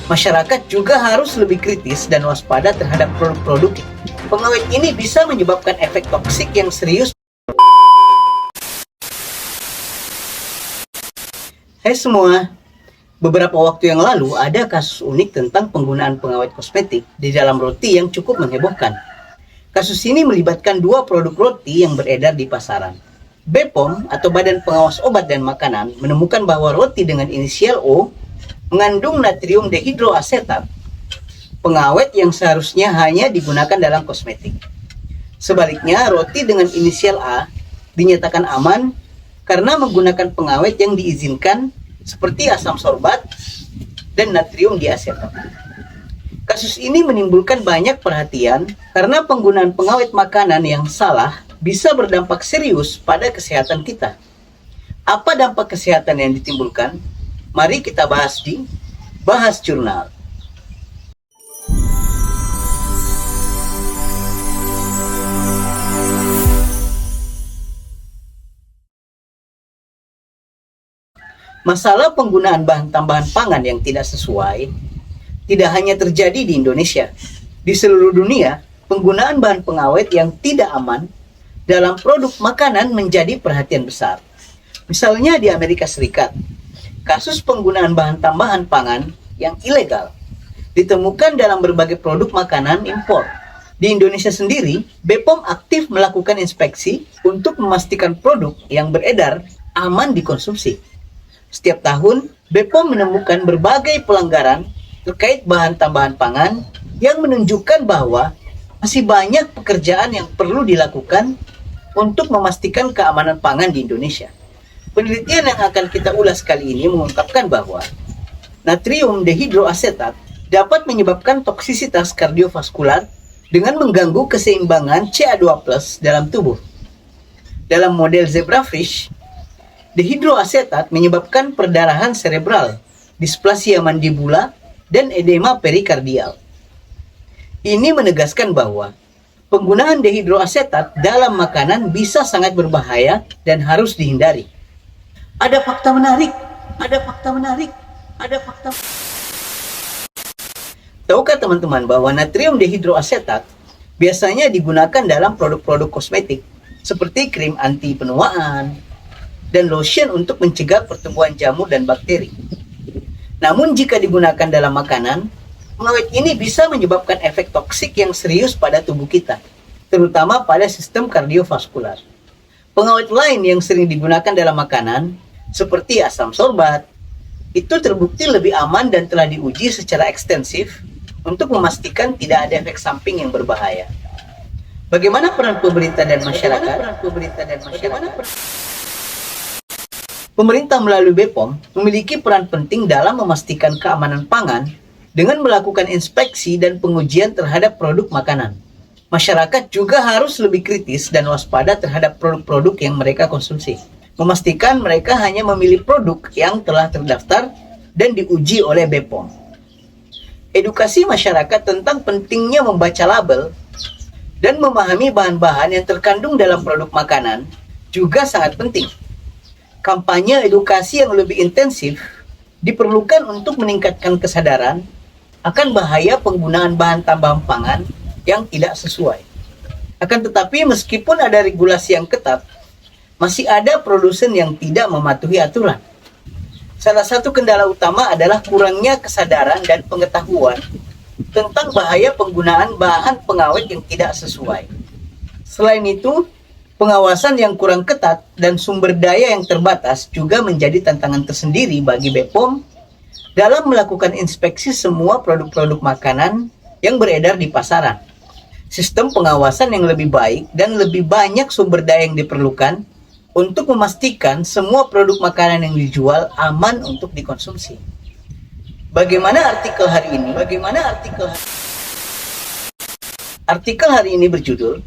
Masyarakat juga harus lebih kritis dan waspada terhadap produk-produk pengawet ini bisa menyebabkan efek toksik yang serius. Hai semua, beberapa waktu yang lalu ada kasus unik tentang penggunaan pengawet kosmetik di dalam roti yang cukup menghebohkan. Kasus ini melibatkan dua produk roti yang beredar di pasaran. BPOM atau Badan Pengawas Obat dan Makanan menemukan bahwa roti dengan inisial O mengandung natrium dehidroasetat, pengawet yang seharusnya hanya digunakan dalam kosmetik. Sebaliknya, roti dengan inisial A dinyatakan aman karena menggunakan pengawet yang diizinkan seperti asam sorbat dan natrium diasetat. Kasus ini menimbulkan banyak perhatian karena penggunaan pengawet makanan yang salah bisa berdampak serius pada kesehatan kita. Apa dampak kesehatan yang ditimbulkan? Mari kita bahas di Bahas Jurnal. Masalah penggunaan bahan tambahan pangan yang tidak sesuai tidak hanya terjadi di Indonesia. Di seluruh dunia, penggunaan bahan pengawet yang tidak aman dalam produk makanan menjadi perhatian besar. Misalnya di Amerika Serikat, kasus penggunaan bahan tambahan pangan yang ilegal ditemukan dalam berbagai produk makanan impor. Di Indonesia sendiri, BPOM aktif melakukan inspeksi untuk memastikan produk yang beredar aman dikonsumsi. Setiap tahun, BPOM menemukan berbagai pelanggaran terkait bahan tambahan pangan yang menunjukkan bahwa masih banyak pekerjaan yang perlu dilakukan untuk memastikan keamanan pangan di Indonesia. Penelitian yang akan kita ulas kali ini mengungkapkan bahwa natrium dehidroasetat dapat menyebabkan toksisitas kardiovaskular dengan mengganggu keseimbangan Ca2+ dalam tubuh. Dalam model zebrafish, dehidroasetat menyebabkan perdarahan serebral, displasia mandibula, dan edema perikardial. Ini menegaskan bahwa penggunaan dehidroasetat dalam makanan bisa sangat berbahaya dan harus dihindari. Ada fakta menarik. Tahukah teman-teman bahwa natrium dehidroasetat biasanya digunakan dalam produk-produk kosmetik seperti krim anti penuaan dan lotion untuk mencegah pertumbuhan jamur dan bakteri. Namun jika digunakan dalam makanan, pengawet ini bisa menyebabkan efek toksik yang serius pada tubuh kita, terutama pada sistem kardiovaskular. Pengawet lain yang sering digunakan dalam makanan seperti asam sorbat, itu terbukti lebih aman dan telah diuji secara ekstensif untuk memastikan tidak ada efek samping yang berbahaya. Bagaimana peran pemerintah dan masyarakat? Pemerintah melalui BPOM memiliki peran penting dalam memastikan keamanan pangan dengan melakukan inspeksi dan pengujian terhadap produk makanan. Masyarakat juga harus lebih kritis dan waspada terhadap produk-produk yang mereka konsumsi. Memastikan mereka hanya memilih produk yang telah terdaftar dan diuji oleh BPOM. Edukasi masyarakat tentang pentingnya membaca label dan memahami bahan-bahan yang terkandung dalam produk makanan juga sangat penting. Kampanye edukasi yang lebih intensif diperlukan untuk meningkatkan kesadaran akan bahaya penggunaan bahan tambahan pangan yang tidak sesuai. Akan tetapi meskipun ada regulasi yang ketat, masih ada produsen yang tidak mematuhi aturan. Salah satu kendala utama adalah kurangnya kesadaran dan pengetahuan tentang bahaya penggunaan bahan pengawet yang tidak sesuai. Selain itu, pengawasan yang kurang ketat dan sumber daya yang terbatas juga menjadi tantangan tersendiri bagi BPOM dalam melakukan inspeksi semua produk-produk makanan yang beredar di pasaran. Sistem pengawasan yang lebih baik dan lebih banyak sumber daya yang diperlukan untuk memastikan semua produk makanan yang dijual aman untuk dikonsumsi. Bagaimana artikel hari ini? Artikel hari ini berjudul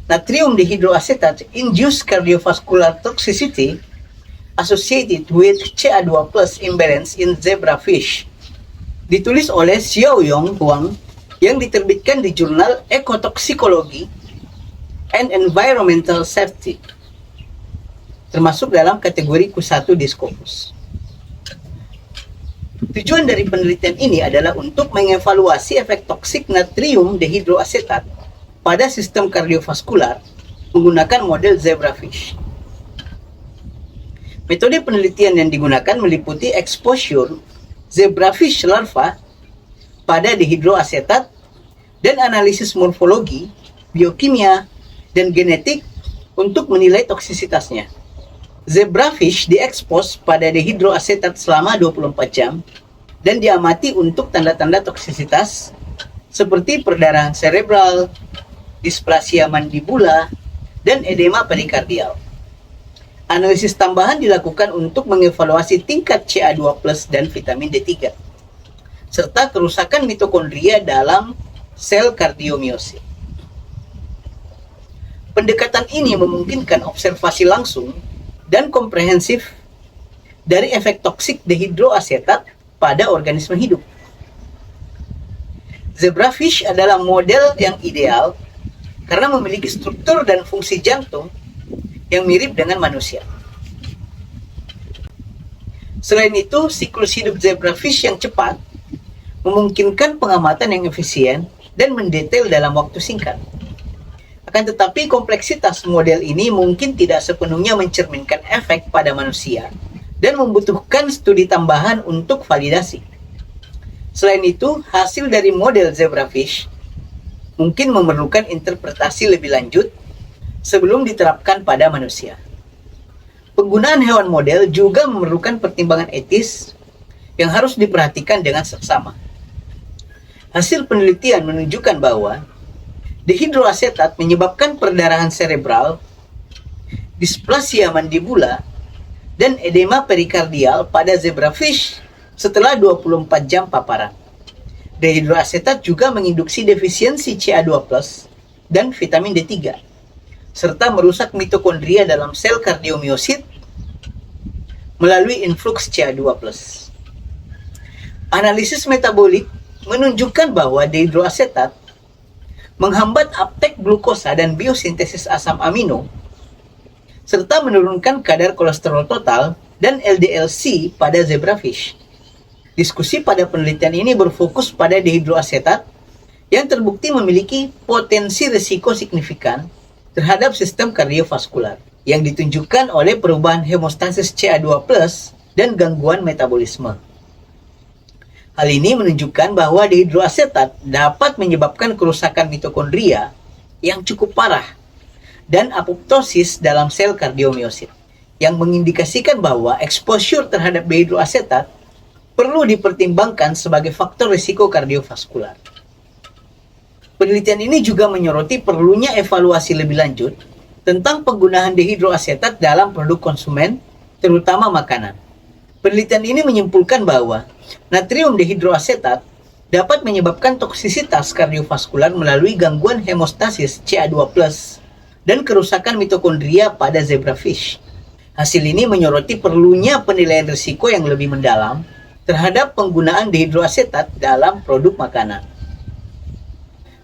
Natrium dehydroacetate induce cardiovascular toxicity associated with Ca2+ imbalance in zebrafish. Ditulis oleh Xiaoyong Huang yang diterbitkan di jurnal Ecotoxicology and Environmental Safety, termasuk dalam kategori Q1 di Scopus. Tujuan dari penelitian ini adalah untuk mengevaluasi efek toksik natrium dehidroasetat pada sistem kardiovaskular menggunakan model zebrafish. Metode penelitian yang digunakan meliputi exposure zebrafish larva pada dehidroasetat dan analisis morfologi, biokimia, dan genetik untuk menilai toksisitasnya. Zebrafish diekspos pada dehidroasetat selama 24 jam dan diamati untuk tanda-tanda toksisitas seperti perdarahan cerebral, displasia mandibula, dan edema perikardial. Analisis tambahan dilakukan untuk mengevaluasi tingkat CA2+ dan vitamin D3, serta kerusakan mitokondria dalam sel kardiomiosit. Pendekatan ini memungkinkan observasi langsung dan komprehensif dari efek toksik dehidroasetat pada organisme hidup. Zebrafish adalah model yang ideal karena memiliki struktur dan fungsi jantung yang mirip dengan manusia. Selain itu, siklus hidup zebrafish yang cepat memungkinkan pengamatan yang efisien dan mendetail dalam waktu singkat. Akan tetapi, kompleksitas model ini mungkin tidak sepenuhnya mencerminkan efek pada manusia dan membutuhkan studi tambahan untuk validasi. Selain itu, hasil dari model zebrafish mungkin memerlukan interpretasi lebih lanjut sebelum diterapkan pada manusia. Penggunaan hewan model juga memerlukan pertimbangan etis yang harus diperhatikan dengan seksama. Hasil penelitian menunjukkan bahwa dehidroasetat menyebabkan perdarahan cerebral, displasia mandibula, dan edema perikardial pada zebrafish setelah 24 jam paparan. Dehidroasetat juga menginduksi defisiensi CA2+ dan vitamin D3, serta merusak mitokondria dalam sel kardiomiosit melalui influx CA2+. Analisis metabolik menunjukkan bahwa dehidroasetat menghambat uptake glukosa dan biosintesis asam amino, serta menurunkan kadar kolesterol total dan LDL-C pada zebrafish. Diskusi pada penelitian ini berfokus pada dehidroasetat yang terbukti memiliki potensi risiko signifikan terhadap sistem kardiovaskular yang ditunjukkan oleh perubahan hemostasis CA2+ dan gangguan metabolisme. Hal ini menunjukkan bahwa dehidroasetat dapat menyebabkan kerusakan mitokondria yang cukup parah dan apoptosis dalam sel kardiomiosit, yang mengindikasikan bahwa exposure terhadap dehidroasetat perlu dipertimbangkan sebagai faktor risiko kardiovaskular. Penelitian ini juga menyoroti perlunya evaluasi lebih lanjut tentang penggunaan dehidroasetat dalam produk konsumen, terutama makanan. Penelitian ini menyimpulkan bahwa natrium dehidroasetat dapat menyebabkan toksisitas kardiovaskular melalui gangguan hemostasis CA2+ dan kerusakan mitokondria pada zebrafish. Hasil ini menyoroti perlunya penilaian risiko yang lebih mendalam terhadap penggunaan dehidroasetat dalam produk makanan.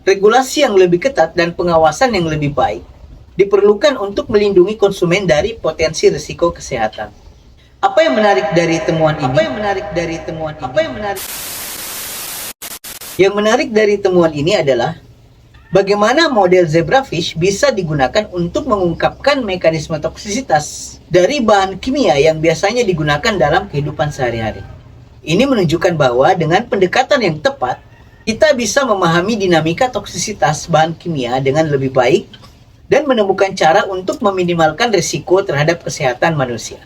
Regulasi yang lebih ketat dan pengawasan yang lebih baik diperlukan untuk melindungi konsumen dari potensi risiko kesehatan. Apa yang menarik dari temuan ini? Yang menarik dari temuan ini adalah bagaimana model zebrafish bisa digunakan untuk mengungkapkan mekanisme toksisitas dari bahan kimia yang biasanya digunakan dalam kehidupan sehari-hari. Ini menunjukkan bahwa dengan pendekatan yang tepat, kita bisa memahami dinamika toksisitas bahan kimia dengan lebih baik dan menemukan cara untuk meminimalkan risiko terhadap kesehatan manusia.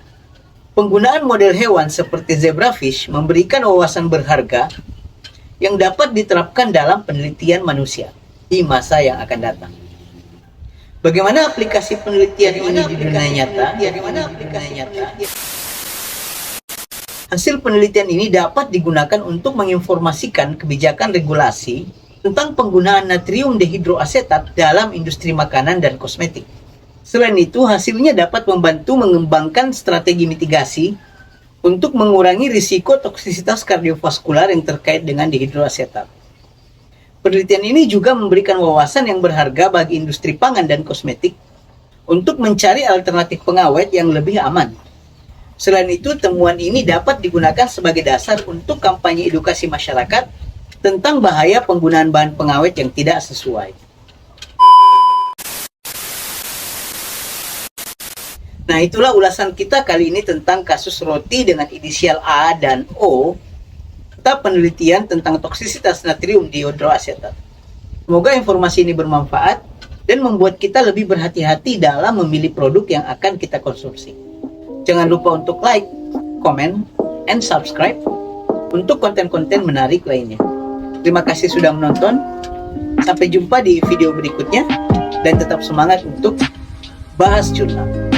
Penggunaan model hewan seperti zebrafish memberikan wawasan berharga yang dapat diterapkan dalam penelitian manusia di masa yang akan datang. Bagaimana aplikasi penelitian ini di dunia nyata? Hasil penelitian ini dapat digunakan untuk menginformasikan kebijakan regulasi tentang penggunaan natrium dehidroasetat dalam industri makanan dan kosmetik. Selain itu, hasilnya dapat membantu mengembangkan strategi mitigasi untuk mengurangi risiko toksisitas kardiovaskular yang terkait dengan dehidroasetat. Penelitian ini juga memberikan wawasan yang berharga bagi industri pangan dan kosmetik untuk mencari alternatif pengawet yang lebih aman. Selain itu, temuan ini dapat digunakan sebagai dasar untuk kampanye edukasi masyarakat tentang bahaya penggunaan bahan pengawet yang tidak sesuai. Nah, itulah ulasan kita kali ini tentang kasus roti dengan inisial A dan O, serta penelitian tentang toksisitas natrium dihidroasetat. Semoga informasi ini bermanfaat dan membuat kita lebih berhati-hati dalam memilih produk yang akan kita konsumsi. Jangan lupa untuk like, comment, and subscribe untuk konten-konten menarik lainnya. Terima kasih sudah menonton. Sampai jumpa di video berikutnya dan tetap semangat untuk bahas jurnal.